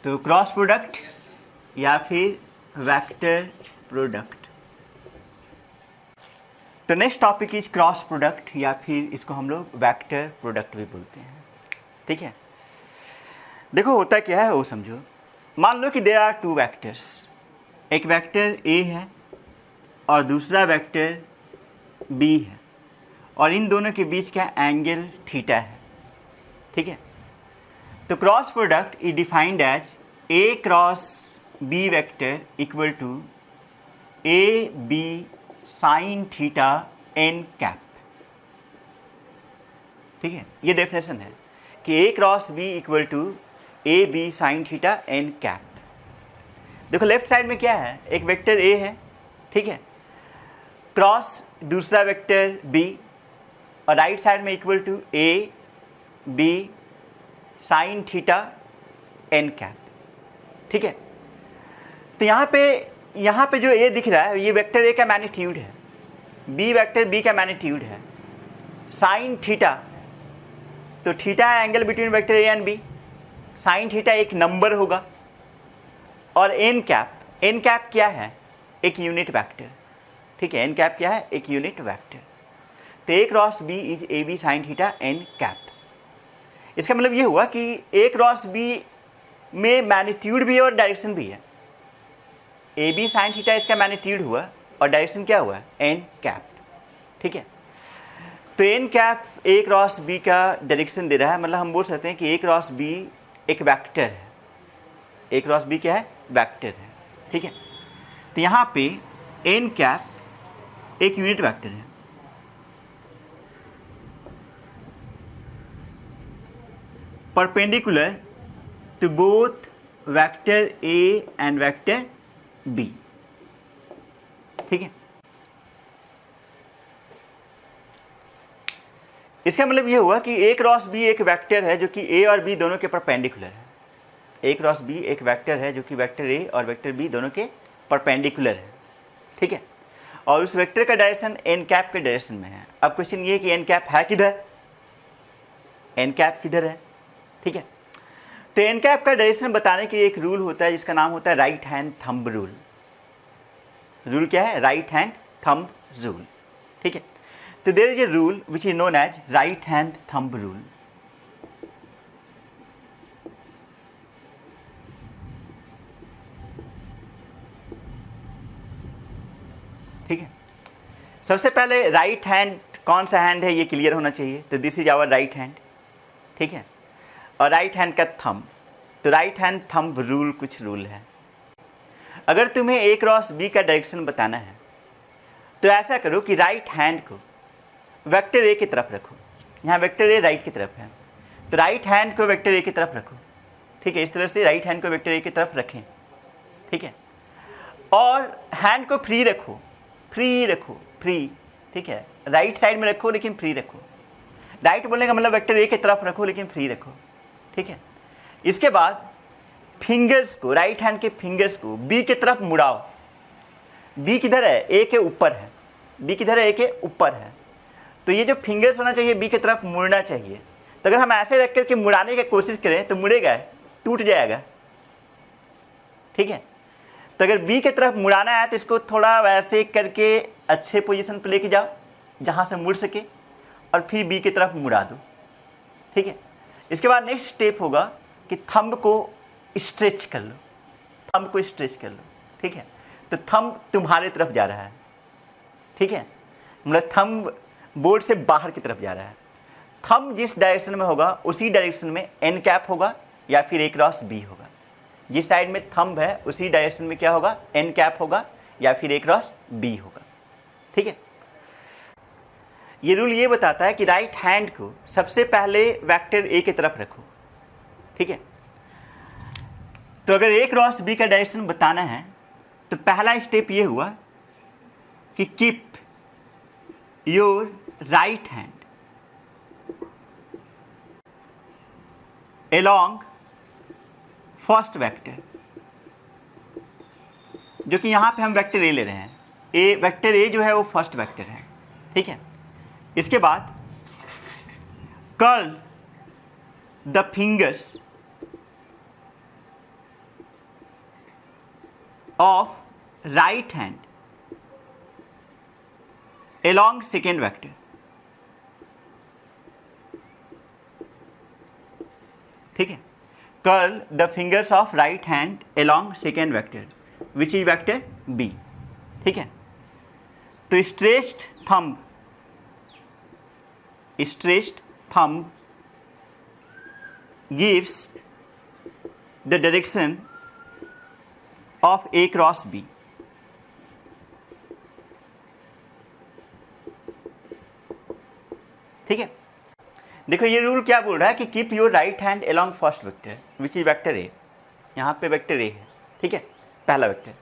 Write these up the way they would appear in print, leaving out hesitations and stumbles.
तो cross product या फिर वेक्टर प्रोडक्ट। तो next topic is cross product या फिर इसको हम लोग वेक्टर प्रोडक्ट भी बोलते हैं। ठीक है, देखो होता क्या है वो समझो। मान लो कि देयर आर टू वेक्टर्स, एक वेक्टर ए है और दूसरा वेक्टर बी है, और इन दोनों के बीच का एंगल थीटा है। ठीक है, तो cross product is defined as A cross B vector equal to A B sine theta N cap. ठीक है, ये डेफिनेशन है कि A cross B equal to A B sine theta N cap. देखो लेफ्ट साइड में क्या है, एक वेक्टर ए है, ठीक है, क्रॉस दूसरा वेक्टर बी, और राइट साइड में equal to A B sine theta N cap. ठीक है, तो यहाँ पे जो ए दिख रहा है ये वेक्टर ए का मैग्नीट्यूड है, बी वेक्टर बी का मैग्नीट्यूड है, साइन थीटा, तो थीटा है angle between vector A and B, sine theta एक नंबर होगा, और एन कैप क्या है, एक यूनिट वेक्टर। ठीक है, एन कैप क्या है, एक यूनिट वेक्टर। तो A cross B is A B sine theta N cap. इसका मतलब ये हुआ कि ए क्रॉस बी में मैग्नीट्यूड भी है और डायरेक्शन भी है। ए बी साइन थीटा इसका मैग्नीट्यूड हुआ और डायरेक्शन क्या हुआ, एन कैप। ठीक है, तो N cap A cross B का डायरेक्शन दे रहा है, मतलब हम बोल सकते हैं कि ए क्रॉस बी एक वेक्टर है। ए क्रॉस बी क्या है, वेक्टर है। ठीक है, तो यहाँ पे एन कैप एक यूनिट वेक्टर है। Perpendicular to both vector A and vector B. ठीक है, इसका मतलब यह हुआ कि ए क्रॉस बी एक वेक्टर है जो कि ए और बी दोनों के परपेंडिकुलर है। ए क्रॉस बी एक वेक्टर है जो कि वेक्टर ए और वेक्टर बी दोनों के परपेंडिकुलर है। ठीक है, और उस वेक्टर का डायरेक्शन एन कैप के डायरेक्शन में है। अब क्वेश्चन ये है कि एन कैप है किधर, एन कैप किधर है। ठीक है, तो एन कैप का डायरेक्शन बताने के लिए एक रूल होता है जिसका नाम होता है right hand thumb rule. Rule क्या है, राइट हैंड थंब रूल। ठीक है, तो there is a rule which is known as right hand thumb rule. ठीक है, सबसे पहले राइट हैंड कौन सा हैंड है ये क्लियर होना चाहिए। तो this is our right hand. ठीक है, और राइट हैंड का थंब, तो राइट हैंड थंब रूल कुछ रूल है। अगर तुम्हें ए क्रॉस बी का डायरेक्शन बताना है तो ऐसा करो कि राइट हैंड को वेक्टर ए की तरफ रखो। यहाँ वेक्टर ए राइट की तरफ है, तो राइट हैंड को वेक्टर ए की तरफ रखो। ठीक है, इस तरह से राइट हैंड को वेक्टर ए की तरफ रखें। ठीक है, और हैंड को फ्री रखो, फ्री। ठीक है, राइट साइड में रखो लेकिन फ्री रखो। राइट बोलने का मतलब वेक्टर ए की तरफ रखो लेकिन फ्री रखो। ठीक है, इसके बाद फिंगर्स को, राइट हैंड के फिंगर्स को बी की तरफ मुड़ाओ। बी किधर है, ए के ऊपर है। बी किधर है, ए के ऊपर है। तो ये जो फिंगर्स होना चाहिए बी की तरफ मुड़ना चाहिए। तो अगर हम ऐसे रख करके मुड़ाने की कोशिश करें तो मुड़ेगा, टूट जाएगा। ठीक है, तो अगर बी की तरफ मुड़ाना है तो इसको थोड़ा वैसे करके अच्छे पोजीशन पे लेके जाओ जहाँ से मुड़ सके, और फिर बी की तरफ मुड़ा दो। ठीक है, इसके बाद नेक्स्ट स्टेप होगा कि थंब को स्ट्रेच कर लो, थंब को स्ट्रेच कर लो। ठीक है, तो थंब तुम्हारे तरफ जा रहा है। ठीक है, मतलब थंब बोर्ड से बाहर की तरफ जा रहा है। थंब जिस डायरेक्शन में होगा उसी डायरेक्शन में एन कैप होगा या फिर ए क्रॉस बी होगा। जिस साइड में थंब है उसी डायरेक्शन में क्या होगा, एन कैप होगा या फिर ए क्रॉस बी होगा। ठीक है, ये रूल ये बताता है कि राइट हैंड को सबसे पहले वेक्टर ए की तरफ रखो। ठीक है, तो अगर ए क्रॉस बी का डायरेक्शन बताना है तो पहला स्टेप ये हुआ कि keep your right hand along first vector, जो कि यहां पे हम वेक्टर ए ले रहे हैं। वेक्टर ए जो है वो फर्स्ट वेक्टर है। ठीक है। इसके बाद curl the fingers of right hand along second vector, ठीक है। Curl the fingers of right hand along second vector which is vector b, ठीक है। तो stretched thumb gives the direction of a cross b, ठीक है। देखो ये rule क्या बोल रहा है कि keep your right hand along first vector which is vector A, यहाँ पे वेक्टर ए है, ठीक है, पहला vector.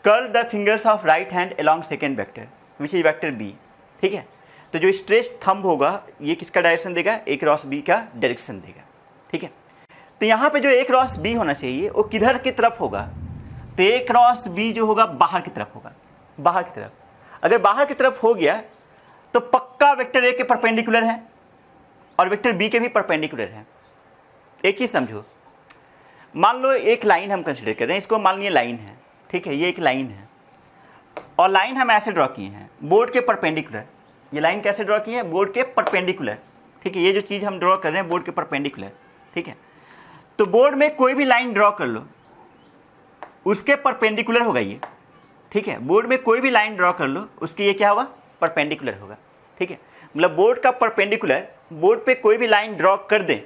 Curl the fingers of right hand along second vector which is vector B, ठीक है। तो जो स्ट्रेच थंब होगा ये किसका डायरेक्शन देगा, ए क्रॉस बी का डायरेक्शन देगा, ठीक है। तो यहाँ पे जो ए क्रॉस बी होना चाहिए वो किधर की तरफ होगा, तो ए क्रॉस बी जो होगा बाहर की तरफ होगा, बाहर की तरफ। अगर बाहर की तरफ हो गया तो पक्का वेक्टर ए के परपेंडिकुलर है और वेक्टर बी के भी परपेंडिकुलर है। एक चीज समझो, मान लो एक लाइन हम कंसीडर कर रहे हैं, इसको मान लिया लाइन है, ठीक है, ये एक लाइन है और लाइन हम ऐसे ड्रॉ किए हैं बोर्ड के परपेंडिकुलर। ये लाइन कैसे ड्रॉ की है, बोर्ड के परपेंडिकुलर, ठीक है। ये जो चीज हम ड्रॉ कर रहे हैं बोर्ड के परपेंडिकुलर, ठीक है। तो बोर्ड में कोई भी लाइन ड्रॉ कर लो उसके परपेंडिकुलर होगा ये, ठीक है। बोर्ड में कोई भी लाइन ड्रॉ कर लो उसके ये क्या होगा, परपेंडिकुलर होगा, ठीक है। मतलब बोर्ड का परपेंडिकुलर, बोर्ड पे कोई भी लाइन ड्रॉ कर दें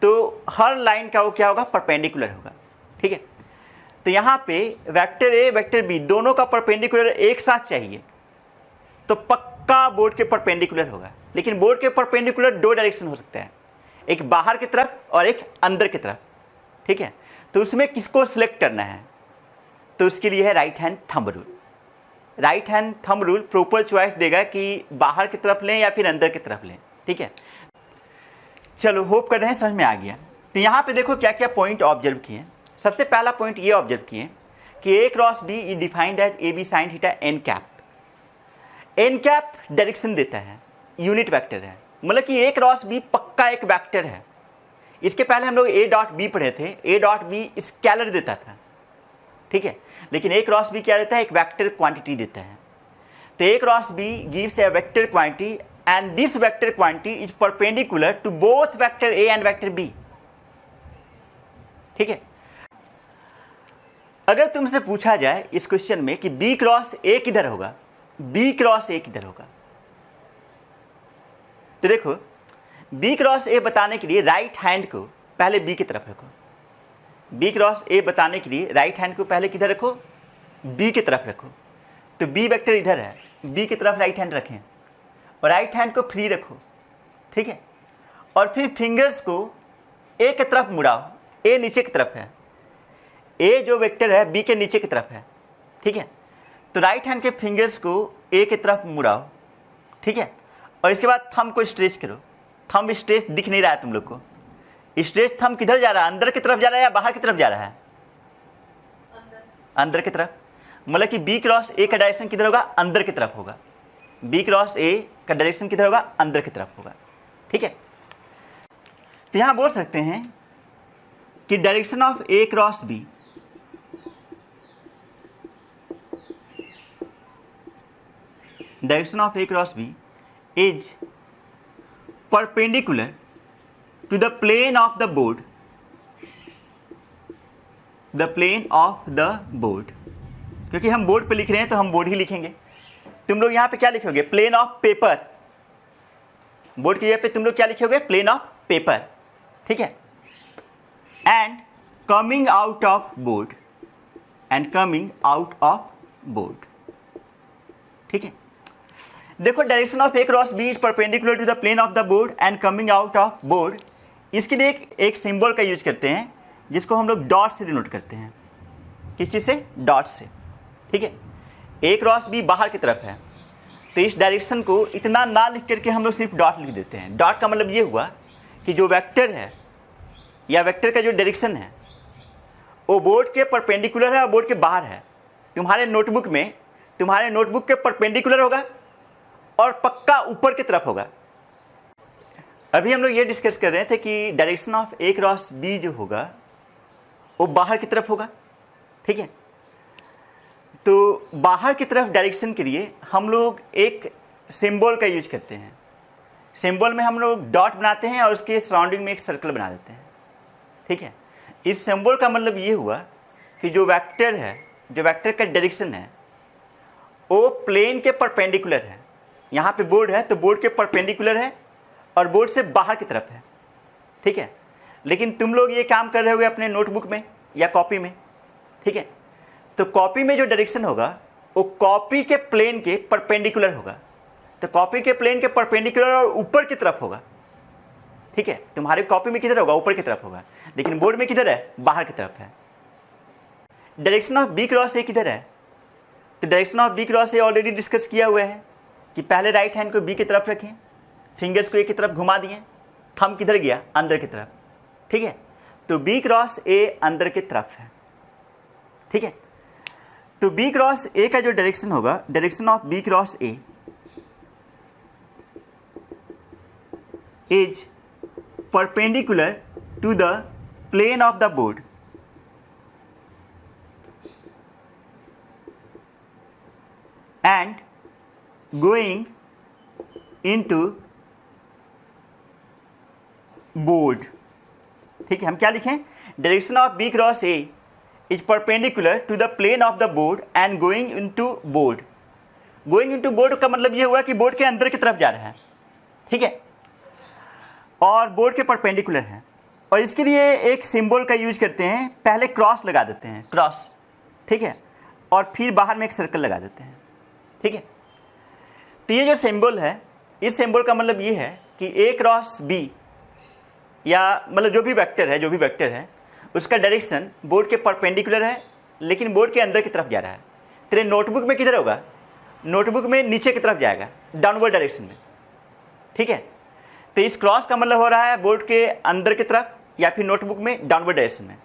तो हर लाइन का वो क्या होगा, परपेंडिकुलर होगा, ठीक है। तो यहाँ पे वेक्टर ए वेक्टर बी दोनों का परपेंडिकुलर एक साथ चाहिए तो पक्का बोर्ड के परपेंडिकुलर होगा। लेकिन बोर्ड के परपेंडिकुलर दो डायरेक्शन हो सकता है, एक बाहर की तरफ और एक अंदर की तरफ, ठीक है। तो उसमें किसको सिलेक्ट करना है, तो उसके लिए है right hand thumb rule. Right hand thumb rule proper choice देगा कि बाहर की तरफ लें या फिर अंदर की तरफ लें, ठीक है। चलो होप कर रहे हैं समझ में आ गया। तो यहाँ पे देखो क्या क्या पॉइंट ऑब्जर्व किए। सबसे पहला पॉइंट ये ऑब्जर्व किए कि A cross B is defined as A B sine theta N cap. N cap direction देता है, यूनिट वेक्टर है, मतलब कि ए क्रॉस बी पक्का एक वेक्टर है। इसके पहले हम लोग ए डॉट बी पढ़े थे, ए डॉट बी स्केलर देता था, ठीक है। लेकिन ए क्रॉस बी क्या देता है, एक वेक्टर क्वांटिटी देता है। तो A cross B gives a vector quantity and this vector quantity is perpendicular to both vector A and vector B, ठीक है। अगर तुमसे पूछा जाए इस क्वेश्चन में कि बी क्रॉस ए किधर होगा, बी क्रॉस ए किधर होगा, तो देखो बी क्रॉस ए बताने के लिए राइट हैंड को पहले बी की तरफ रखो। बी क्रॉस ए बताने के लिए राइट हैंड को पहले किधर रखो, बी की तरफ रखो। तो बी वेक्टर इधर है, बी की तरफ राइट हैंड रखें और राइट हैंड को फ्री रखो, ठीक है। और फिर फिंगर्स को ए की तरफ मुड़ाओ, ए नीचे की तरफ है, ए जो वेक्टर है बी के नीचे की तरफ है, ठीक है। तो राइट हैंड के फिंगर्स को ए की तरफ मुड़ाओ, ठीक है। और इसके बाद थंब को स्ट्रेच करो। थंब स्ट्रेच दिख नहीं रहा है तुम लोग को, स्ट्रेच थंब किधर जा रहा है, अंदर की तरफ जा रहा है या बाहर की तरफ जा रहा है, अंदर की तरफ। मतलब कि बी क्रॉस ए का डायरेक्शन किधर होगा, अंदर की तरफ होगा। बी क्रॉस ए का डायरेक्शन किधर होगा, अंदर की तरफ होगा, ठीक है। तो यहां बोल सकते हैं कि direction of A cross B direction of A cross B is perpendicular to the plane of the board, the plane of the board। क्योंकि हम बोर्ड पे लिख रहे हैं तो हम बोर्ड ही लिखेंगे। तुम लोग यहाँ पे क्या लिखोगे, प्लेन ऑफ पेपर। बोर्ड की जगह पे तुम लोग क्या लिखोगे, प्लेन ऑफ पेपर, ठीक है। And coming out of board, and coming out of board, ठीक है। देखो direction of A cross B is perpendicular to the plane of the board and coming out of board. इसके लिए एक symbol का use करते हैं जिसको हम लोग डॉट से डिनोट करते हैं। किस चीज से, डॉट से, ठीक है। ए क्रॉस बी बाहर की तरफ है तो इस डायरेक्शन को इतना ना लिख करके हम लोग सिर्फ डॉट लिख देते हैं। डॉट का मतलब ये हुआ कि जो वेक्टर है या वेक्टर का जो डायरेक्शन है वो बोर्ड के परपेंडिकुलर है और बोर्ड के बाहर है। तुम्हारे नोटबुक के परपेंडिकुलर होगा और पक्का ऊपर की तरफ होगा। अभी हम लोग ये डिस्कस कर रहे थे कि direction of A cross B जो होगा वो बाहर की तरफ होगा, ठीक है। तो बाहर की तरफ डायरेक्शन के लिए हम लोग एक सिंबल का यूज करते हैं। सिंबल में हम लोग डॉट बनाते हैं और उसके सराउंडिंग में एक सर्कल बना देते हैं, ठीक है। इस सिंबल का मतलब ये हुआ कि जो वेक्टर है, जो वेक्टर का डायरेक्शन है वो प्लेन के परपेंडिकुलर है। यहाँ पे बोर्ड है तो बोर्ड के परपेंडिकुलर है और बोर्ड से बाहर की तरफ है, ठीक है। लेकिन तुम लोग ये काम कर रहे होगे अपने नोटबुक में या कॉपी में, ठीक है। तो कॉपी में जो डायरेक्शन होगा वो कॉपी के प्लेन के परपेंडिकुलर होगा। तो कॉपी के प्लेन के परपेंडिकुलर और ऊपर की तरफ होगा, ठीक है। तुम्हारे कॉपी में किधर होगा? ऊपर की तरफ होगा। लेकिन बोर्ड में किधर है? बाहर की तरफ है। Direction of B cross A किधर है? तो direction of B cross A already discuss किया हुआ है कि पहले राइट हैंड को बी की तरफ रखें, फिंगर्स को ए की तरफ घुमा दिए, थंब किधर गया? अंदर की तरफ, ठीक है। तो बी क्रॉस ए अंदर की तरफ है, ठीक है। तो बी क्रॉस ए का जो डायरेक्शन होगा, direction of B cross A is perpendicular to the plane of the board and going into board, ठीक है। हम क्या लिखें? Direction of B cross A is perpendicular to the plane of the board and going into board. Going into board का मतलब ये हुआ कि बोर्ड के अंदर की तरफ जा रहा है, ठीक है, और बोर्ड के परपेंडिकुलर है। और इसके लिए एक सिंबल का यूज करते हैं, पहले क्रॉस लगा देते हैं, क्रॉस, ठीक है, और फिर बाहर में एक सर्कल लगा देते हैं, ठीक है। तो ये जो सिंबल है, इस सिंबल का मतलब ये है कि ए क्रॉस बी या मतलब जो भी वेक्टर है उसका डायरेक्शन बोर्ड के परपेंडिकुलर है लेकिन बोर्ड के अंदर की तरफ जा रहा है। तेरे नोटबुक में किधर होगा? नोटबुक में नीचे की तरफ जाएगा, डाउनवर्ड डायरेक्शन में, ठीक है। तो इस क्रॉस का मतलब हो रहा है बोर्ड के अंदर की तरफ या फिर नोटबुक में डाउनवर्ड डायरेक्शन में।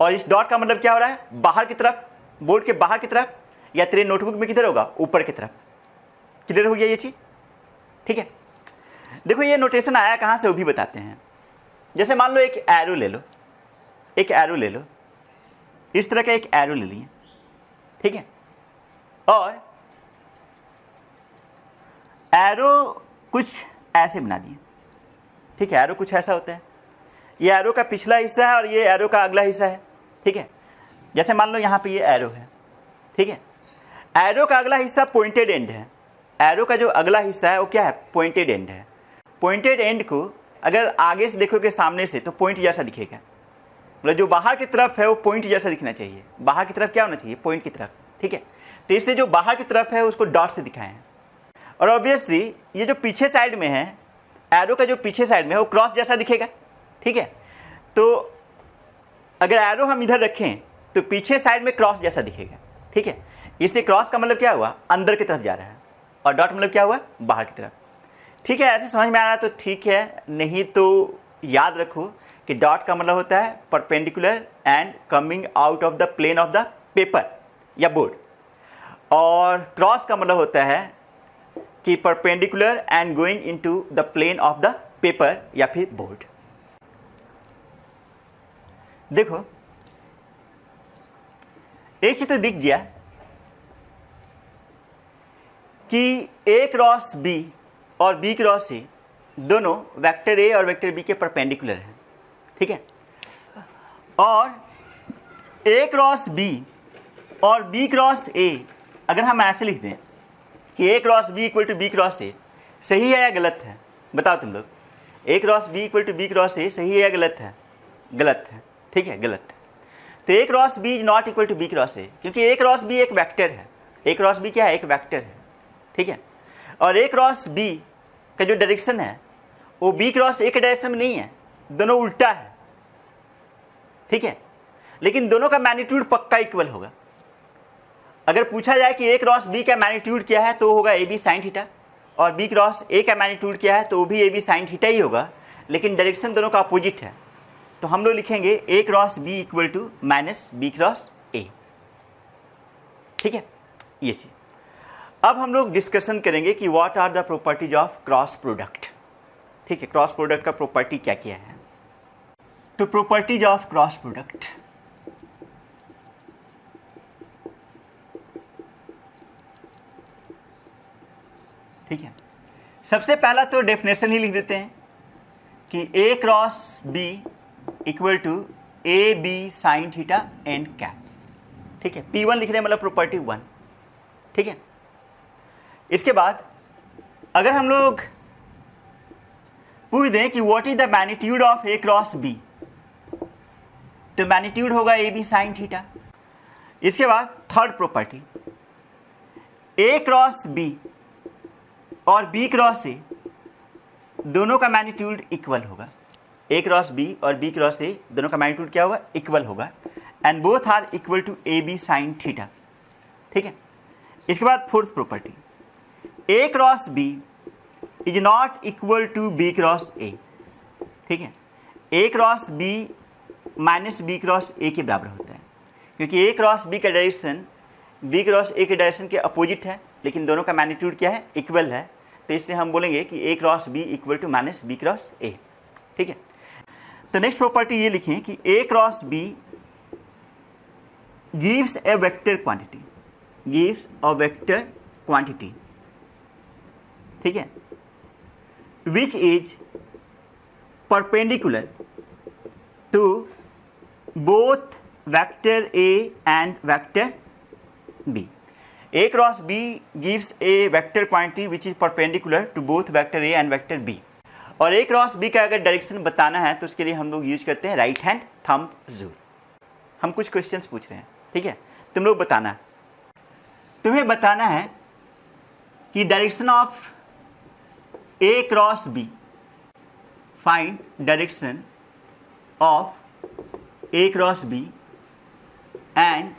और इस डॉट का मतलब क्या हो रहा है? बाहर की तरफ, बोर्ड के बाहर की तरफ, या तेरे नोटबुक में किधर होगा? ऊपर की तरफ। क्लियर हो गया ये चीज? ठीक है। देखो ये नोटेशन आया कहां से वो भी बताते हैं। जैसे मान लो एक एरो ले लो, एक एरो ले लो, इस तरह का एक एरो ले लिए, ठीक है। और एरो कुछ ऐसे बना दिए, ठीक है। एरो कुछ ऐसा होता है, ये एरो का पिछला हिस्सा है और ये एरो का अगला हिस्सा है, ठीक है। जैसे मान लो यहां पे ये एरो है, ठीक है। एरो का अगला हिस्सा पॉइंटेड एंड है। एरो का जो अगला हिस्सा है वो क्या है? पॉइंटेड एंड है। पॉइंटेड एंड को अगर आगे से देखोगे सामने से तो पॉइंट जैसा दिखेगा, मतलब जो बाहर की तरफ है वो पॉइंट जैसा दिखना चाहिए। बाहर की तरफ क्या होना चाहिए? पॉइंट की तरफ, ठीक है। तो इससे जो बाहर की तरफ है उसको डॉट से दिखाए हैं। और ऑब्वियसली ये जो पीछे साइड में है, एरो का जो पीछे साइड में है वो क्रॉस जैसा दिखेगा, ठीक है। तो अगर एरो हम इधर रखें तो पीछे साइड में क्रॉस जैसा दिखेगा, ठीक है। इससे क्रॉस का मतलब क्या हुआ? अंदर की तरफ जा रहा है, और डॉट मतलब क्या हुआ? बाहर की तरफ, ठीक है। ऐसे समझ में आ रहा है तो ठीक है, नहीं तो याद रखो कि डॉट का मतलब होता है perpendicular and coming out of the plane of the paper या बोर्ड, और क्रॉस का मतलब होता है कि perpendicular and going into the plane of the paper या फिर बोर्ड। देखो एक चित्र दिख गया कि ए क्रॉस बी और बी क्रॉस ए दोनों वेक्टर ए और वेक्टर बी के परपेंडिकुलर हैं, ठीक है। और ए क्रॉस बी और बी क्रॉस ए अगर हम ऐसे लिख दें कि A cross B equal to B cross A, सही है या गलत है? बताओ तुम लोग। A cross B equal to B cross A सही है या गलत है? गलत है, ठीक है, गलत है। तो A cross B is not equal to B cross A, क्योंकि ए क्रॉस बी एक वेक्टर है। ए क्रॉस बी क्या है? एक वेक्टर है, ठीक है। और ए क्रॉस बी का जो डायरेक्शन है वो बी क्रॉस ए के डायरेक्शन में नहीं है, दोनों उल्टा है, ठीक है। लेकिन दोनों का मैग्नीट्यूड पक्का इक्वल होगा। अगर पूछा जाए कि ए क्रॉस बी का मैग्नीट्यूड क्या है तो होगा ए बी साइन थीटा, और बी क्रॉस ए का मैग्नीट्यूड क्या है तो वो भी ए बी साइन थीटा ही होगा, लेकिन डायरेक्शन दोनों का अपोजिट है। तो हम लोग लिखेंगे A cross B equal to minus B cross A, ठीक है, ये चीज। अब हम लोग डिस्कशन करेंगे कि what are the properties of cross product. ठीक है, क्रॉस प्रोडक्ट का प्रॉपर्टी क्या क्या है। तो प्रॉपर्टीज ऑफ क्रॉस प्रोडक्ट, ठीक है, सबसे पहला तो डेफिनेशन ही लिख देते हैं कि A cross B equal to A B sine theta N cap. ठीक है, P1 लिख रहे हैं मतलब प्रॉपर्टी 1। ठीक है, इसके बाद अगर हम लोग पूछ दें कि what is the magnitude of A cross B, तो मैग्नीट्यूड होगा ए बी साइन थीटा। इसके बाद third property, A cross B और बी क्रॉस ए दोनों का मैग्नीट्यूड इक्वल होगा। ए क्रॉस बी और बी क्रॉस ए दोनों का मैग्नीट्यूड क्या होगा, इक्वल होगा, and both are equal to A B sine theta. ठीक है, इसके बाद fourth property, A cross B is not equal to B cross A. ठीक है, A cross B minus B cross A के बराबर होता है, क्योंकि ए क्रॉस बी का डायरेक्शन बी क्रॉस ए के डायरेक्शन के अपोजिट है, लेकिन दोनों का मैग्नीट्यूड क्या है, इक्वल है। तो इससे हम बोलेंगे कि A cross B equal to minus B cross A. ठीक है, तो नेक्स्ट प्रॉपर्टी ये लिखें कि A cross B gives a vector quantity, gives a vector quantity, ठीक है, which is perpendicular to both vector A and vector B. A cross B gives a vector quantity which is perpendicular to both vector A and vector B. और A cross B का अगर direction बताना है तो उसके लिए हम लोग यूज करते हैं राइट हैंड थंब रूल। हम कुछ क्वेश्चंस पूछ रहे हैं, ठीक है, तुम लोग बताना, तुम्हें बताना है कि direction of A cross B, find direction of A cross B and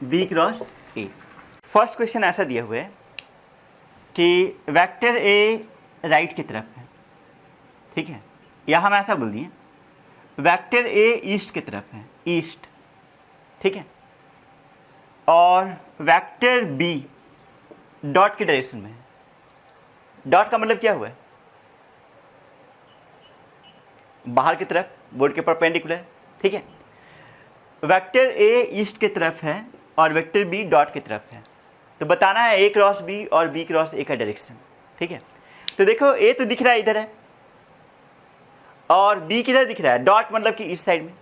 B cross A. First question ऐसा दिया हुआ है कि वेक्टर ए राइट की तरफ है। ठीक है, या हम ऐसा बोल दिए वेक्टर ए ईस्ट की तरफ है, ईस्ट। ठीक है, और वेक्टर बी डॉट के डायरेक्शन में है। डॉट का मतलब क्या हुआ है, बाहर की तरफ, बोर्ड के परपेंडिकुलर। ठीक है, वेक्टर ए ईस्ट की तरफ है और वेक्टर बी डॉट की तरफ है, तो बताना है ए क्रॉस बी और बी क्रॉस ए का डायरेक्शन। ठीक है, तो देखो ए तो दिख रहा है इधर है और बी किधर दिख रहा है, डॉट मतलब कि इस साइड में।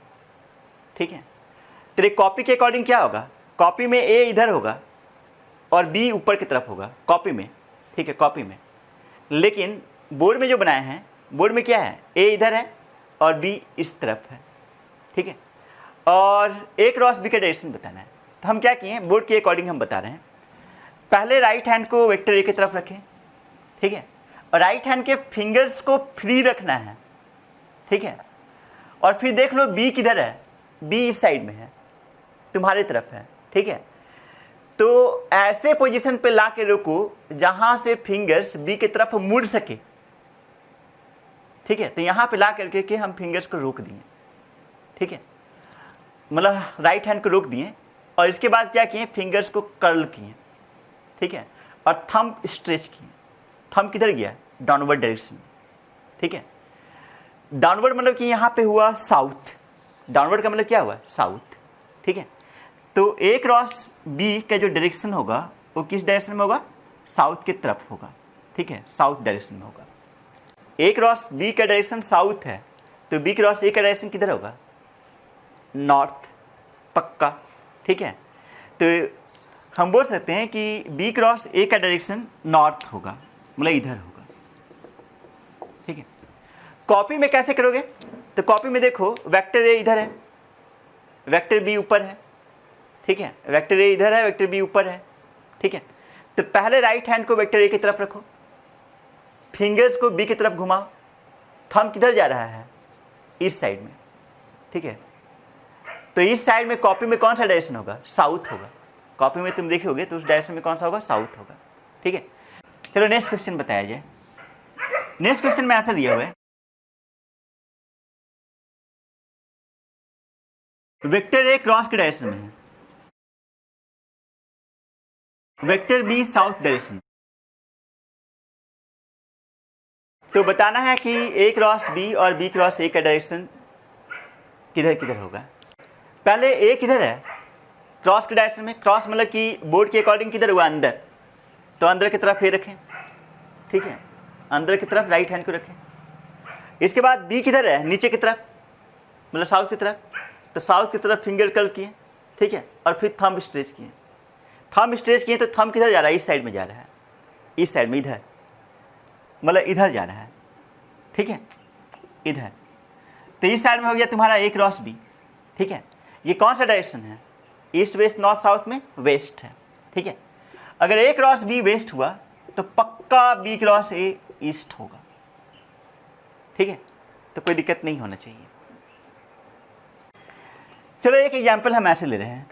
ठीक है, तेरे कॉपी के अकॉर्डिंग क्या होगा, कॉपी में ए इधर होगा और बी ऊपर की तरफ होगा कॉपी में। ठीक है, कॉपी में, लेकिन बोर्ड में जो बनाए हैं, बोर्ड में क्या है, ए इधर है और बी इस तरफ है। ठीक है, और ए क्रॉस बी का डायरेक्शन बताना है, तो हम क्या किए, बोर्ड के अकॉर्डिंग हम बता रहे हैं। पहले राइट हैंड को वेक्टर ए की तरफ रखें। ठीक है, और राइट हैंड के फिंगर्स को फ्री रखना है। ठीक है, और फिर देख लो बी किधर है, बी इस साइड में है, तुम्हारी तरफ है। ठीक है, तो ऐसे पोजीशन पे ला के रोको जहां से फिंगर्स बी की तरफ मुड़ सके। ठीक है, तो यहां पे ला करके के हम फिंगर्स को रोक दिए। ठीक है, मतलब राइट हैंड को रोक दिए और इसके बाद क्या किए, फिंगर्स को कर्ल किए। ठीक है, और थंब स्ट्रेच किए। थंब किधर गया, डाउनवर्ड डायरेक्शन। ठीक है, डाउनवर्ड मतलब कि यहां पे हुआ साउथ। डाउनवर्ड का मतलब क्या हुआ, साउथ। ठीक है, तो ए क्रॉस बी का जो डायरेक्शन होगा वो किस डायरेक्शन में होगा, साउथ की तरफ होगा। ठीक है, साउथ डायरेक्शन में होगा। ए क्रॉस बी का डायरेक्शन साउथ है, तो बी क्रॉस ए का डायरेक्शन किधर होगा, नॉर्थ, पक्का। ठीक है, तो हम बोल सकते हैं कि बी क्रॉस ए का डायरेक्शन नॉर्थ होगा, मतलब इधर होगा। ठीक है, कॉपी में कैसे करोगे, तो कॉपी में देखो वेक्टर ए इधर है, वेक्टर बी ऊपर है। ठीक है, वेक्टर ए इधर है, वेक्टर बी ऊपर है। ठीक है, तो पहले राइट हैंड को वेक्टर ए की तरफ रखो, फिंगर्स को बी की तरफ घुमाओ, थंब किधर जा रहा है, इस साइड में। ठीक है, तो इस साइड में कॉपी में कौन सा डायरेक्शन होगा, साउथ होगा। कॉपी में तुम देखोगे तो उस डायरेक्शन में कौन सा होगा, साउथ होगा। ठीक है, चलो नेक्स्ट क्वेश्चन बताया जाए। नेक्स्ट क्वेश्चन में ऐसा दिया हुआ है, वेक्टर ए क्रॉस के डायरेक्शन में है। Vector B south direction. तो बताना है कि ए क्रॉस बी और बी क्रॉस ए का डायरेक्शन किधर किधर होगा। पहले ए किधर है, क्रॉस के डायरेक्शन में। क्रॉस मतलब कि बोर्ड के अकॉर्डिंग किधर हुआ, अंदर, तो अंदर की तरफ ए रखें, ठीक है, अंदर की तरफ राइट हैंड को रखें। इसके बाद बी किधर है, नीचे की तरफ, मतलब साउथ की तरफ, तो साउथ की तरफ फिंगर कर्ल किए, ठीक है, और फिर थंब स्ट्रेच किए। थंब स्ट्रेच किए तो थंब किधर जा रहा है, इस साइड में जा रहा है, इस साइड में, इधर, मतलब इधर जा रहा है, ठीक है, इधर। तो इस साइड में हो गया तुम्हारा ए क्रॉस बी, ठीक है। ये कौन सा डायरेक्शन है, ईस्ट वेस्ट नॉर्थ साउथ में वेस्ट है, ठीक है। अगर ए क्रॉस बी वेस्ट हुआ तो पक्का बी क्रॉस ए ईस्ट होगा, ठीक है, तो कोई दिक्कत नहीं होना चाहिए। चलो एक एग्जांपल हम ऐसे ले रहे हैं,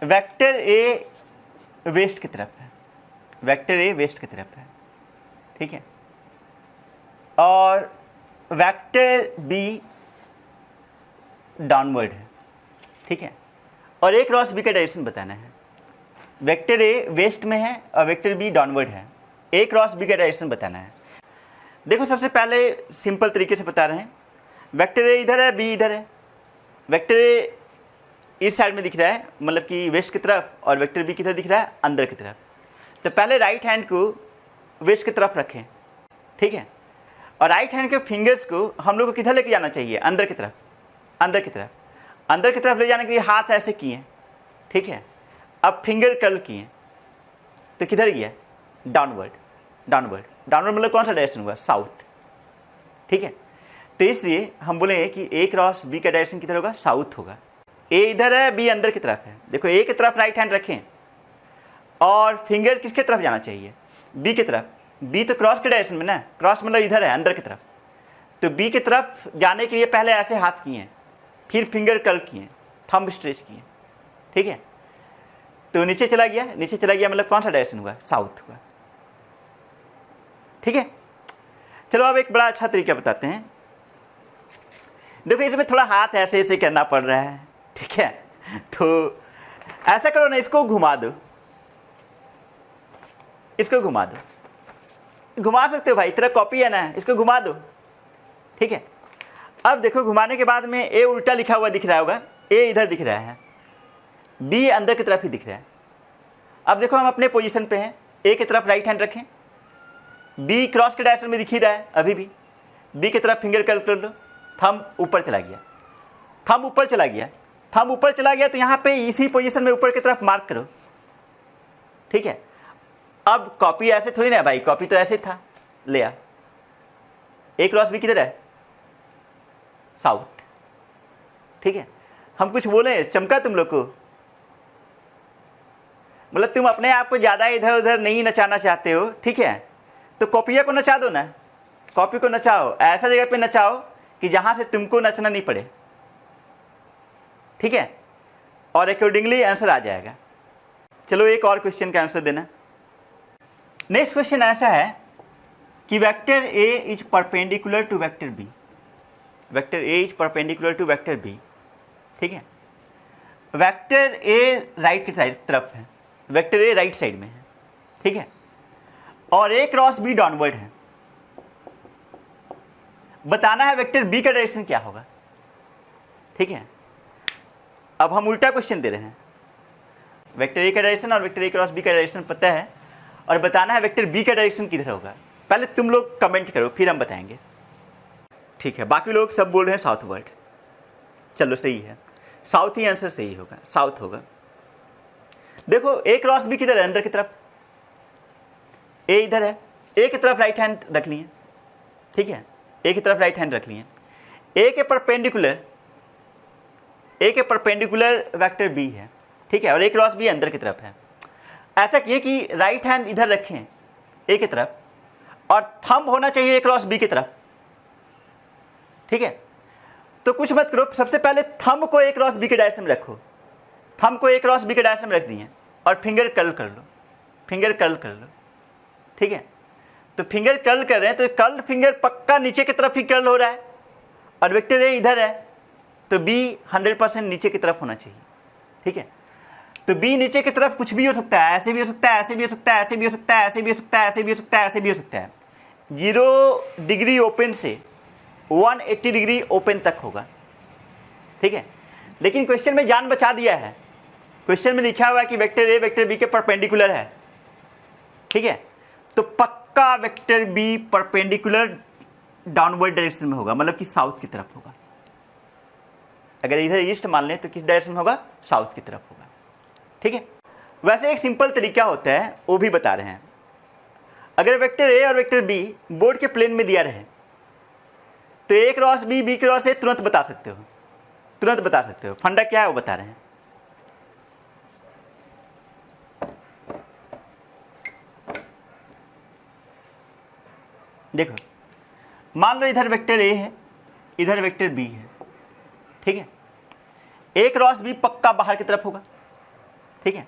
वेक्टर ए वेस्ट की तरफ है, वेक्टर ए वेस्ट की तरफ है, ठीक है, और वेक्टर बी डाउनवर्ड है, ठीक है, और ए क्रॉस बी का डायरेक्शन बताना है। वेक्टर ए वेस्ट में है और वेक्टर बी डाउनवर्ड है, ए क्रॉस बी का डायरेक्शन बताना है। देखो सबसे पहले सिंपल तरीके से बता रहे हैं, वेक्टर ए इधर है, बी इधर है। वेक्टर ए इस साइड में दिख रहा है, मतलब कि वेस्ट की तरफ, और वेक्टर बी किधर दिख रहा है, अंदर की तरफ। तो पहले राइट हैंड को वेस्ट की तरफ रखें, ठीक है, और राइट हैंड के फिंगर्स को हम लोग को किधर लेके जाना चाहिए, अंदर की तरफ, अंदर की तरफ। अंदर की तरफ ले जाने के लिए हाथ ऐसे किए, ठीक है, अब फिंगर कर्ल किए, तो किधर गया, डाउनवर्ड, डाउनवर्ड, डाउनवर्ड मतलब कौन सा डायरेक्शन हुआ, साउथ, ठीक है। तो इसलिए हम बोलेंगे कि ए क्रॉस बी का डायरेक्शन किधर होगा, साउथ होगा। ए इधर है, बी अंदर की तरफ है। देखो ए की तरफ राइट हैंड रखें और फिंगर किसके तरफ जाना चाहिए, बी की तरफ। बी तो क्रॉस के डायरेक्शन में ना, क्रॉस मतलब इधर है, अंदर की तरफ। तो बी की तरफ जाने के लिए पहले ऐसे हाथ किए, फिर फिंगर कर्ल किए, थंब स्ट्रेच किए, ठीक है, तो नीचे चला गया, नीचे चला गया मतलब कौन सा डायरेक्शन हुआ, साउथ हुआ, ठीक है। चलो अब एक बड़ा अच्छा तरीका बताते हैं। देखो इसमें थोड़ा हाथ ऐसे ऐसे करना पड़ रहा है, ठीक है, तो ऐसा करो ना, इसको घुमा दो, इसको घुमा दो, घुमा सकते हो भाई, तेरा कॉपी है ना, इसको घुमा दो, ठीक है। अब देखो घुमाने के बाद में ए उल्टा लिखा हुआ दिख रहा होगा, ए इधर दिख रहा है, बी अंदर की तरफ ही दिख रहा है। अब देखो हम अपने पोजीशन पे हैं, ए की तरफ राइट हैंड रखें, बी क्रॉस के डायरेक्शन में दिख ही रहा है अभी भी, बी की तरफ फिंगर कर्ल कर लो, थंब ऊपर चला गया, थंब ऊपर चला गया, थंब ऊपर चला गया, तो यहाँ पे इसी पोजीशन में ऊपर की तरफ मार्क करो, ठीक है। अब कॉपी ऐसे थोड़ी ना भाई, कॉपी तो ऐसे था, ले आ, ए क्रॉस बी किधर है, साउथ, ठीक है। हम कुछ बोले, चमका तुम लोग को, मतलब तुम अपने आप को ज्यादा इधर उधर नहीं नचाना चाहते हो, ठीक है, तो कॉपिया को नचा दो ना, कॉपी को नचाओ, ऐसा जगह पे नचाओ कि जहां से तुमको नचना नहीं पड़े, ठीक है, और अकॉर्डिंगली आंसर आ जाएगा। चलो एक और क्वेश्चन का आंसर देना। नेक्स्ट क्वेश्चन ऐसा है कि vector A is perpendicular to vector B, vector A is perpendicular to vector B, ठीक है। वेक्टर ए राइट की तरफ है, वेक्टर ए राइट साइड में है, ठीक है, और ए क्रॉस बी डाउनवर्ड है। बताना है वेक्टर बी का डायरेक्शन क्या होगा, ठीक है। अब हम उल्टा क्वेश्चन दे रहे हैं, वेक्टर ए का डायरेक्शन और वेक्टर ए क्रॉस बी का डायरेक्शन पता है, और बताना है वेक्टर बी का डायरेक्शन किधर होगा। पहले तुम लोग कमेंट करो, फिर हम बताएंगे, ठीक है। बाकी लोग सब बोल रहे हैं साउथवर्ड, चलो सही है, साउथ ही आंसर सही होगा, साउथ होगा। देखो ए क्रॉस बी किधर है, अंदर की तरफ, ए इधर है, ए की तरफ राइट हैंड रख लिए, ठीक है, ए की तरफ राइट हैंड रख लिए, ए के परपेंडिकुलर वेक्टर बी है, ठीक है, और ए क्रॉस बी अंदर की तरफ है। ऐसा किए कि राइट हैंड इधर रखें ए की तरफ, और थंब होना चाहिए ए क्रॉस बी की तरफ, ठीक है। तो कुछ मत करो, सबसे पहले थंब को ए क्रॉस बी के डायरेक्शन में रखो, थंब को ए क्रॉस बी के डायरेक्शन में रख दिए, और फिंगर कर्ल कर लो, फिंगर कर्ल कर लो, ठीक है। तो फिंगर कर्ल कर रहे हैं, तो कर्ल फिंगर पक्का नीचे की तरफ ही कर्ल हो रहा है, और वेक्टर ए इधर है, तो b 100% नीचे की तरफ होना चाहिए। ठीक है, तो b नीचे की तरफ कुछ भी हो सकता है, ऐसे भी हो सकता है, ऐसे भी हो सकता है, ऐसे भी हो सकता है, ऐसे भी हो सकता है, ऐसे भी हो सकता है, ऐसे भी हो सकता है। 0 डिग्री ओपन से 180 डिग्री ओपन तक होगा। ठीक है, लेकिन क्वेश्चन में जान बचा दिया है, क्वेश्चन में लिखा हुआ है कि वेक्टर ए वेक्टर बी के परपेंडिकुलर है। ठीक है, तो पक्का vector B perpendicular downward direction में होगा, मतलब कि साउथ की तरफ होगा। अगर इधर ईस्ट मान लें तो किस डायरेक्शन में होगा, साउथ की तरफ होगा। ठीक है, वैसे एक सिंपल तरीका होता है, वो भी बता रहे हैं। अगर वेक्टर ए और वेक्टर बी बोर्ड के प्लेन में दिया रहे तो A cross B, B cross A तुरंत बता सकते हो, तुरंत बता सकते हो। फंडा क्या है वो बता रहे हैं। देखो, मान लो इधर वेक्टर ए है, इधर वेक्टर बी है। ठीक है, ए क्रॉस बी पक्का बाहर की तरफ होगा। ठीक है,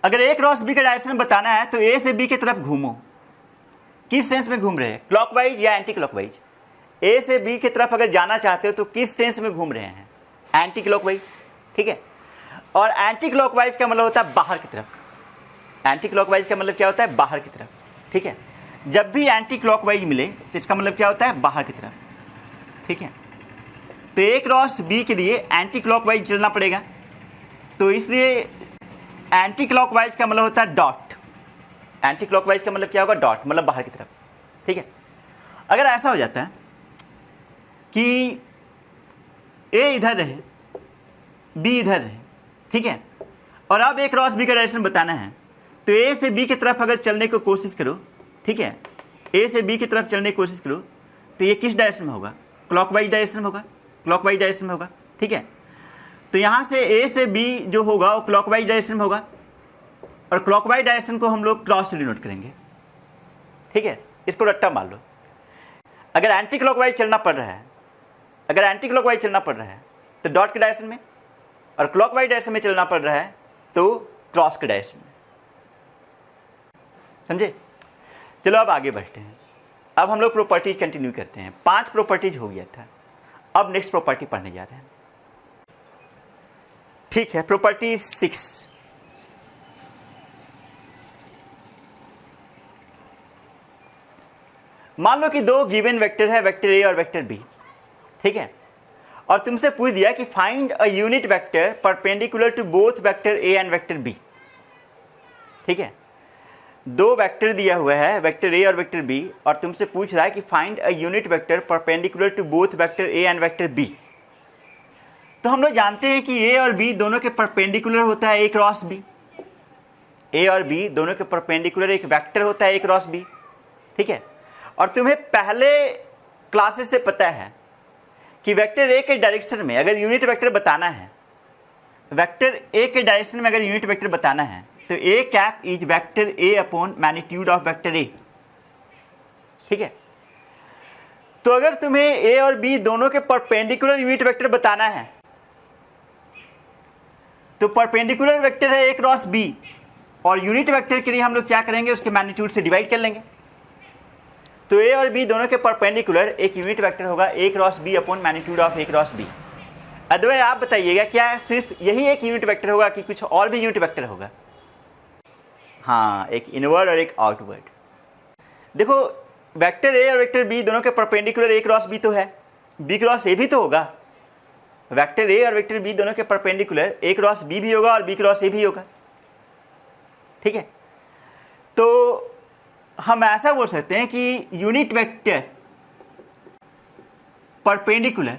अगर ए क्रॉस बी का डायरेक्शन बताना है तो ए से बी की तरफ घूमो। किस सेंस में घूम रहे हैं, क्लॉकवाइज या एंटी क्लॉकवाइज? ए से बी की तरफ अगर जाना चाहते हो तो किस सेंस में घूम रहे हैं, एंटी क्लॉकवाइज। ठीक है, और एंटी क्लॉकवाइज का मतलब होता है बाहर की तरफ। एंटी क्लॉकवाइज का मतलब क्या होता है, बाहर की तरफ। ठीक है, जब भी एंटी क्लॉकवाइज मिले तो इसका मतलब क्या होता है, बाहर की तरफ। ठीक है, तो ए क्रॉस बी के लिए एंटी क्लॉकवाइज चलना पड़ेगा, तो इसलिए एंटी क्लॉकवाइज का मतलब होता है डॉट। एंटी क्लॉकवाइज का मतलब क्या होगा, डॉट, मतलब बाहर की तरफ। ठीक है, अगर ऐसा हो जाता है कि ए इधर रहे, बी इधर रहे, ठीक है, और अब ए क्रॉस बी का डायरेक्शन बताना है, तो ए से बी की तरफ अगर चलने की कोशिश करो, ठीक है, ए से बी की तरफ चलने की कोशिश करो, तो ये किस डायरेक्शन में होगा, क्लॉकवाइज डायरेक्शन में होगा, क्लॉकवाइज डायरेक्शन में होगा। ठीक है, तो यहाँ से ए से बी जो होगा वो क्लॉकवाइज डायरेक्शन में होगा, और क्लॉकवाइज डायरेक्शन को हम लोग क्रॉस से डिनोट करेंगे। ठीक है, इसको रट्टा मान लो। अगर एंटी क्लॉकवाइज चलना पड़ रहा है, अगर एंटी क्लॉकवाइज चलना पड़ रहा है तो डॉट के डायरेक्शन में, और क्लॉकवाइज डायरेक्शन में चलना पड़ रहा है तो क्रॉस के डायरेक्शन में। समझे? चलो अब आगे बढ़ते हैं। अब हम लोग प्रॉपर्टीज कंटिन्यू करते हैं। 5 प्रॉपर्टीज हो गया था, अब नेक्स्ट प्रॉपर्टी पढ़ने जा रहे हैं। ठीक है, प्रॉपर्टी 6। मान लो कि 2 गिवन वेक्टर है, वेक्टर ए और वेक्टर बी। ठीक है, और तुमसे पूछ दिया कि find a unit vector perpendicular to both vector A and vector B. ठीक है, 2 वेक्टर दिया हुआ है, वेक्टर ए और वेक्टर बी, और तुमसे पूछ रहा है कि find a unit vector perpendicular to both vector A and vector B. तो हम लोग जानते हैं कि ए और बी दोनों के परपेंडिकुलर होता है ए क्रॉस बी। ए और बी दोनों के परपेंडिकुलर एक वेक्टर होता है ए क्रॉस बी। ठीक है, और तुम्हें पहले क्लासेस से पता है कि वेक्टर ए के डायरेक्शन में अगर यूनिट वेक्टर बताना है, वेक्टर ए के डायरेक्शन में अगर यूनिट वेक्टर बताना है तो A cap is vector A upon magnitude of vector A. ठीक है, तो अगर तुम्हें ए और बी दोनों के परपेंडिकुलर यूनिट वेक्टर बताना है तो परपेंडिकुलर वेक्टर है ए क्रॉस बी, और यूनिट वेक्टर के लिए हम लोग क्या करेंगे, उसके मैग्नीट्यूड से डिवाइड कर लेंगे। तो ए और बी दोनों के परपेंडिकुलर एक यूनिट वेक्टर होगा A cross B upon magnitude of A cross B. Advait आप बताइएगा, क्या सिर्फ यही एक यूनिट वेक्टर होगा कि कुछ और भी यूनिट वेक्टर होगा? हाँ, एक इनवर्ड और एक आउटवर्ड। देखो, वेक्टर ए और वेक्टर बी दोनों के परपेंडिकुलर ए क्रॉस बी तो है, बी क्रॉस ए भी तो होगा। वेक्टर ए और वेक्टर बी दोनों के परपेंडिकुलर ए क्रॉस बी भी होगा और बी क्रॉस ए भी होगा। ठीक है, तो हम ऐसा बोल सकते हैं कि unit vector perpendicular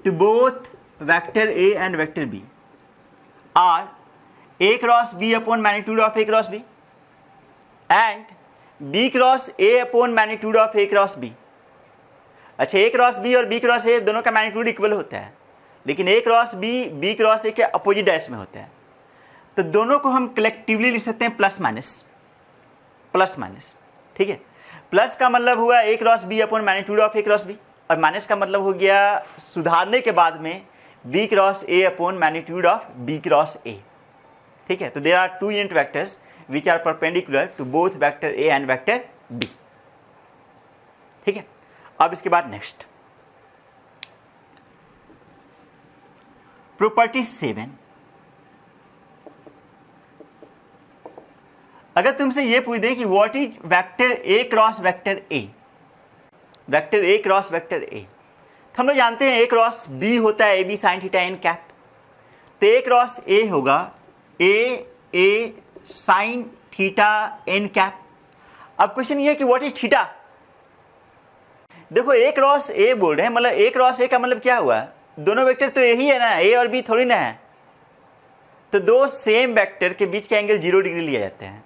to both vector A and vector B are A cross B upon magnitude of A cross B and B cross A upon magnitude of A cross B. अच्छा, ए क्रॉस बी और B cross A दोनों का magnitude equal होता है, लेकिन A cross B cross A के opposite direction में होता है। तो दोनों को हम कलेक्टिवली लिख सकते हैं प्लस माइनस, प्लस माइनस। ठीक है, प्लस का मतलब हुआ A cross B upon magnitude of A cross B, और माइनस का मतलब हो गया सुधारने के बाद में B cross A upon magnitude of B cross A. ठीक है, तो there are 2 unit vectors which are perpendicular to both vector A and vector B. ठीक है, अब इसके बाद नेक्स्ट प्रॉपर्टी 7, अगर तुमसे ये पूछ दे कि what is vector A cross vector A, vector A cross vector A, तो हम लोग जानते हैं ए क्रॉस बी होता है A B sine theta N cap, तो ए क्रॉस ए होगा A sine theta N cap. अब क्वेश्चन ये है कि व्हाट इज थीटा। देखो ए क्रॉस ए बोल रहे हैं, मतलब ए क्रॉस ए का मतलब क्या हुआ, दोनों वेक्टर तो यही है ना, ए और बी थोड़ी ना है, तो दो सेम वेक्टर के बीच के एंगल 0 डिग्री लिए जाते हैं।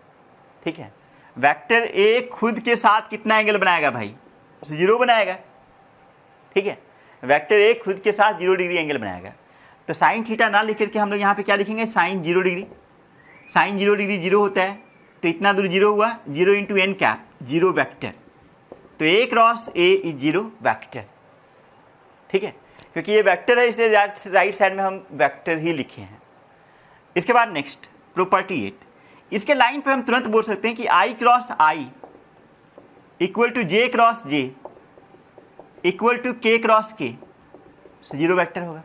ठीक है, वेक्टर ए खुद के साथ कितना एंगल बनाएगा भाई, 0 बनाएगा। ठीक है, वेक्टर ए खुद के साथ 0 डिग्री एंगल बनाएगा, तो साइन थीटा ना लिख करके हम लोग यहाँ पे क्या लिखेंगे, साइन 0 डिग्री। साइन 0 डिग्री 0 होता है, तो इतना दूर 0 हुआ, 0 इंटू एन कैप, 0 वेक्टर, तो A cross A is 0 vector. ठीक है, क्योंकि ये वेक्टर है इसलिए राइट साइड में हम वेक्टर ही लिखे हैं। इसके बाद नेक्स्ट प्रॉपर्टी 8, इसके लाइन पे हम तुरंत बोल सकते हैं कि I cross I equal to J cross J equal to K cross K, 0 vector होगा।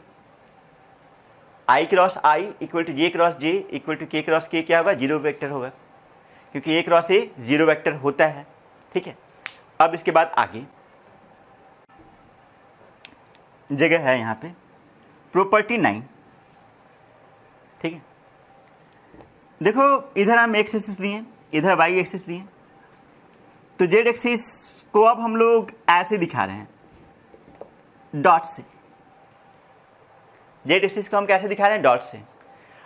I cross I equal to J cross J equal to K cross K क्या होगा, 0 वेक्टर होगा, क्योंकि ए क्रॉस ए 0 वेक्टर होता है। ठीक है, अब इसके बाद आगे जगह है यहाँ पे प्रॉपर्टी 9। ठीक है, देखो इधर हम एक्स एक्सिस लिए, इधर वाई एक्सिस लिए, तो जेड एक्सिस को अब हम लोग ऐसे दिखा रहे हैं डॉट से। जेड एक्सिस को हम कैसे दिखा रहे हैं, डॉट से।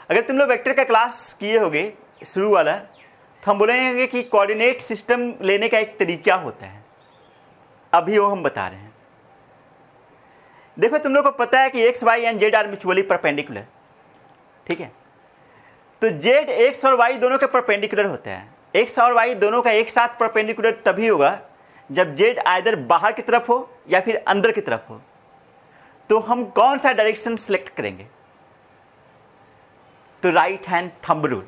अगर तुम लोग वेक्टर का क्लास किए होगे शुरू वाला, तो हम बोलेंगे कि कोऑर्डिनेट सिस्टम लेने का एक तरीका होता है, अभी वो हम बता रहे हैं। देखो तुम लोग को पता है कि X Y and Z are mutually perpendicular. ठीक है, तो जेड एक्स और वाई दोनों के परपेंडिकुलर होता है। एक्स और वाई दोनों का एक साथ परपेंडिकुलर तभी होगा जब जेड आइदर बाहर की तरफ हो या फिर अंदर की तरफ हो। तो हम कौन सा डायरेक्शन सिलेक्ट करेंगे, तो राइट हैंड थंब रूल।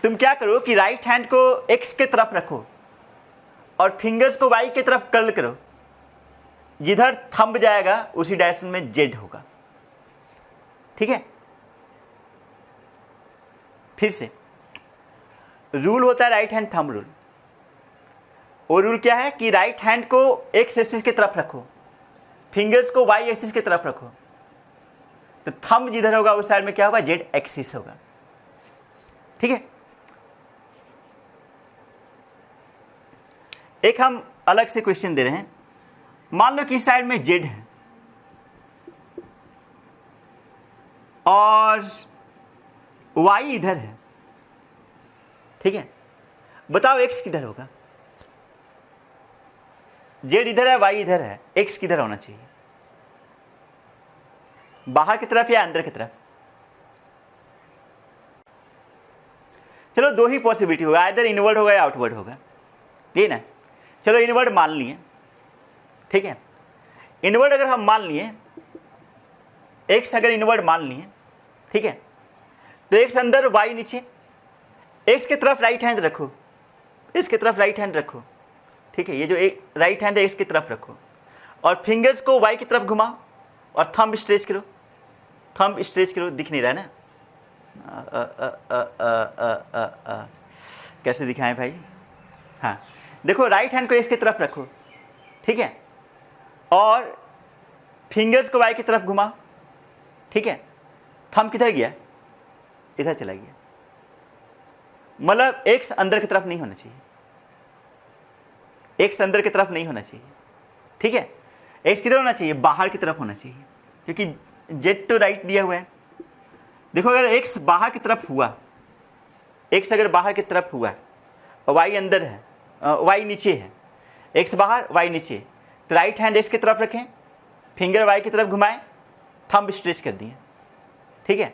तुम क्या करो कि राइट हैंड को एक्स के तरफ रखो और फिंगर्स को वाई की तरफ कर्ल करो, जिधर थंब जाएगा उसी डायरेक्शन में जेड होगा। ठीक है, फिर से रूल होता है राइट हैंड थंब रूल। वो रूल क्या है कि राइट हैंड को एक्स एक्सिस की तरफ रखो, फिंगर्स को वाई एक्सिस की तरफ रखो, तो थंब जिधर होगा उस साइड में क्या होगा, जेड एक्सिस होगा। ठीक है, एक हम अलग से क्वेश्चन दे रहे हैं। मान लो कि इस साइड में जेड है और वाई इधर है। ठीक है, बताओ एक्स किधर होगा, जेड इधर है वाई इधर है, एक्स किधर होना चाहिए, बाहर की तरफ या अंदर की तरफ। चलो दो ही पॉसिबिलिटी होगा, आइदर इनवर्ड होगा या आउटवर्ड होगा, ये ना। चलो इनवर्ड मान लिए। ठीक है, इनवर्ड अगर हम मान लिए, एक्स अगर इनवर्ड मान लिए, ठीक है, तो एक्स अंदर वाई नीचे, एक्स की तरफ राइट हैंड रखो, इसकी तरफ राइट हैंड रखो। ठीक है, ये जो एक राइट हैंड है इसकी तरफ रखो और फिंगर्स को वाई की तरफ घुमाओ और थंब स्ट्रेच करो, थंब स्ट्रेच करो। दिख नहीं रहा ना, कैसे दिखाएं भाई। हाँ देखो, राइट हैंड को इसकी तरफ रखो, ठीक है, और फिंगर्स को वाई की तरफ घुमाओ। ठीक है, थंब किधर गया, इधर चला गया, मतलब एक्स अंदर की तरफ नहीं होना चाहिए, एक्स अंदर की तरफ नहीं होना चाहिए। ठीक है, एक्स किधर होना चाहिए, बाहर की तरफ होना चाहिए, क्योंकि जेड तो राइट दिया हुआ है। देखो अगर एक्स बाहर की तरफ हुआ, एक्स अगर बाहर की तरफ हुआ और वाई अंदर है, वाई नीचे है, एक्स बाहर वाई नीचे, तो राइट हैंड एक्स की तरफ रखें, फिंगर वाई की तरफ घुमाएं, थंब स्ट्रेच कर दिए। ठीक है,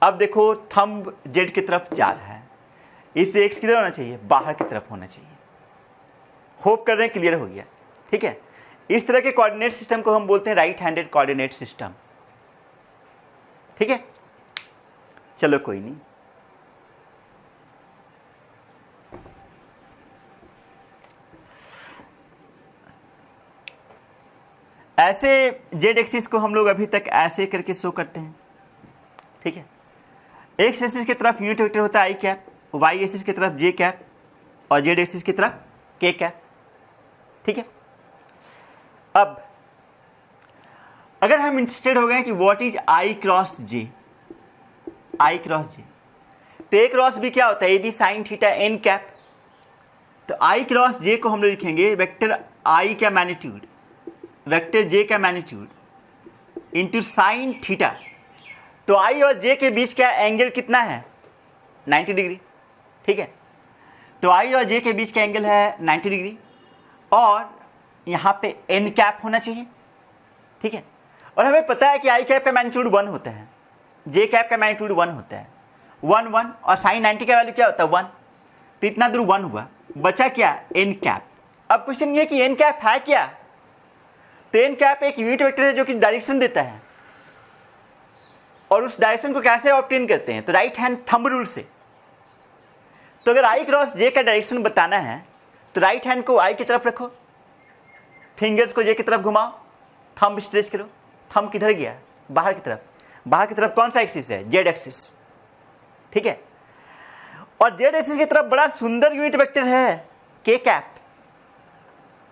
अब देखो थंब जेड की तरफ जा रहा है, इससे एक्स किधर होना चाहिए, बाहर की तरफ होना चाहिए। होप कर रहे हैं क्लियर हो गया। ठीक है, इस तरह के कोऑर्डिनेट सिस्टम को हम बोलते हैं राइट हैंडेड कोऑर्डिनेट सिस्टम। ठीक है, चलो कोई नहीं। ऐसे जेड एक्सिस को हम लोग अभी तक ऐसे करके शो करते हैं, ठीक है। एक्स एक्सिस की तरफ यूनिट वेक्टर होता है आई कैप, वाई एक्सिस की तरफ जे कैप और जेड एक्सिस की तरफ के कैप, ठीक है। अब अगर हम इंटरेस्टेड हो गए कि what is I cross J, I cross J, तो ए क्रॉस बी क्या होता है, A B sine theta N cap. तो आई क्रॉस जे को हम लोग लिखेंगे वेक्टर आई का मैग्नीट्यूड, वेक्टर जे का मैग्नीट्यूड इंटू साइन थीटा। तो आई और जे के बीच का एंगल कितना है, 90 डिग्री, ठीक है। तो आई और जे के बीच का एंगल है 90 डिग्री और यहाँ पे एन कैप होना चाहिए, ठीक है। और हमें पता है कि आई कैप का मैग्नीट्यूड 1 होता है, जे कैप का मैग्नीट्यूड 1 होता है, 1 1 और साइन 90 का वैल्यू क्या होता है 1। तो इतना दूर 1 हुआ, बचा क्या एन कैप। अब क्वेश्चन ये कि एन कैप है क्या, तो एन कैप एक यूनिट वेक्टर है जो कि डायरेक्शन देता है और उस डायरेक्शन को कैसे ऑब्टेन करते हैं, तो राइट हैंड थंब रूल से। तो अगर आई क्रॉस जे का डायरेक्शन बताना है तो राइट हैंड को आई की तरफ रखो, फिंगर्स को जे की तरफ घुमाओ, थंब स्ट्रेच करो। थंब किधर गया, बाहर की तरफ। बाहर की तरफ कौन सा एक्सिस है, जेड एक्सिस, ठीक है। और जेड एक्सिस की तरफ बड़ा सुंदर यूनिट वेक्टर है के कैप।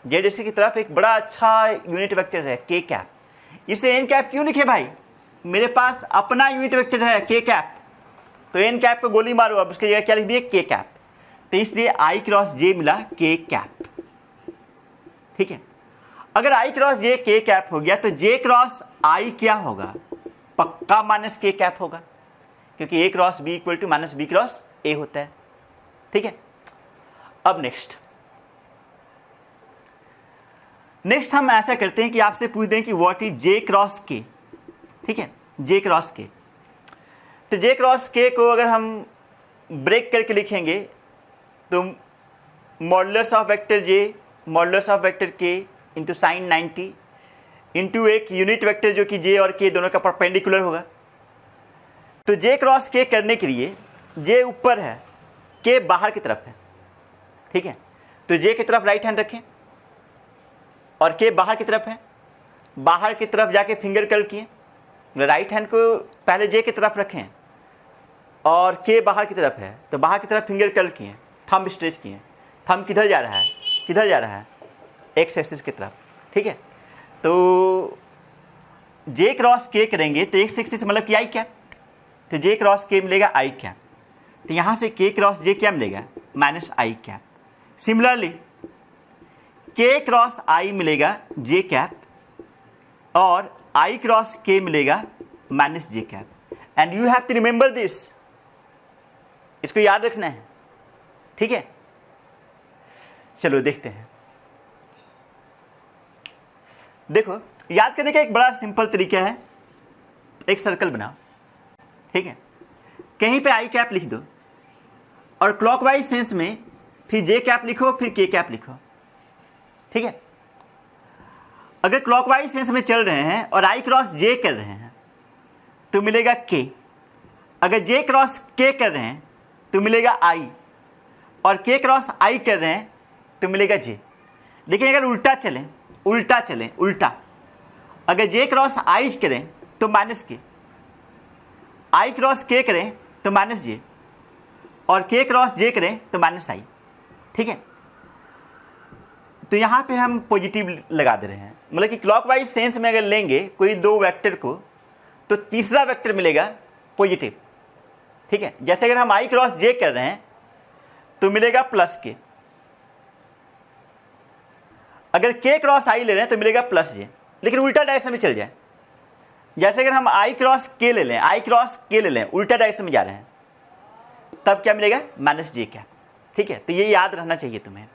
जेड एक्सिस की तरफ एक बड़ा अच्छा यूनिट वेक्टर है के कैप। इसे एन कैप क्यों लिखे भाई, मेरे पास अपना यूनिट वेक्टर है के कैप, तो एन कैप को गोली मारो, अब उसकी जगह क्या लिख दिए के कैप। तो इसलिए आई क्रॉस जे मिला के कैप, ठीक है। अगर आई क्रॉस जे के कैप हो गया तो जे क्रॉस आई क्या होगा, पक्का माइनस के कैप होगा, क्योंकि A cross B equal to minus B cross A होता है, ठीक है। अब नेक्स्ट हम ऐसा करते हैं कि आपसे पूछ दें कि व्हाट इज जे क्रॉस के, ठीक है। जे क्रॉस के, तो जे क्रॉस के को अगर हम ब्रेक करके लिखेंगे तो modulus of vector J, modulus of vector के इंटू साइन 90 इंटू एक यूनिट वेक्टर जो कि जे और के दोनों का परपेंडिकुलर होगा। तो जे क्रॉस के करने के लिए जे ऊपर है, के बाहर की तरफ है, ठीक है। तो जे की तरफ राइट हैंड रखें और के बाहर की तरफ है, बाहर की तरफ जाके फिंगर कर्ल किए, राइट हैंड को पहले जे की तरफ रखें और के बाहर की तरफ है तो बाहर की तरफ फिंगर कर्ल किए, थंब स्ट्रेच किए। थंब किधर जा रहा है, किधर जा रहा है, एक्स एक्सिस की तरफ, ठीक है। तो जे क्रॉस के करेंगे तो एक्स एक्सिस मतलब कि आई क्या, तो जे क्रॉस के मिलेगा आई क्या। तो यहाँ से के क्रॉस जे क्या मिलेगा, minus I cap. Similarly K cross I मिलेगा जे कैप और आई क्रॉस के मिलेगा minus J cap. And you have to remember this, इसको याद रखना है, ठीक है। चलो देखते हैं। देखो याद करने का एक बड़ा सिंपल तरीका है, एक सर्कल बनाओ, ठीक है। कहीं पे आई कैप लिख दो और क्लॉकवाइज सेंस में फिर जे कैप लिखो, फिर के कैप लिखो, ठीक है। अगर क्लॉकवाइज सेंस में चल रहे हैं और आई क्रॉस जे कर रहे हैं तो मिलेगा के, अगर जे क्रॉस के कर रहे हैं तो मिलेगा आई, और के क्रॉस आई कर रहे हैं तो मिलेगा जे। लेकिन अगर उल्टा चलें, उल्टा अगर जे क्रॉस आई करें तो माइनस के, आई क्रॉस के करें तो माइनस जे, और के क्रॉस जे करें तो माइनस आई, ठीक है। तो यहाँ पे हम पॉजिटिव लगा दे रहे हैं, मतलब कि क्लॉकवाइज सेंस में अगर लेंगे कोई दो वेक्टर को तो तीसरा वेक्टर मिलेगा पॉजिटिव, ठीक है। जैसे अगर हम आई क्रॉस जे कर रहे हैं तो मिलेगा प्लस के, अगर के क्रॉस आई ले रहे हैं तो मिलेगा प्लस जे। लेकिन उल्टा डायरेक्शन में चल जाए, जैसे अगर हम आई क्रॉस के ले लें, आई क्रॉस के ले लें, उल्टा डायरेक्शन में जा रहे हैं, तब क्या मिलेगा, माइनस जे कैप, ठीक है। तो ये याद रहना चाहिए तुम्हें।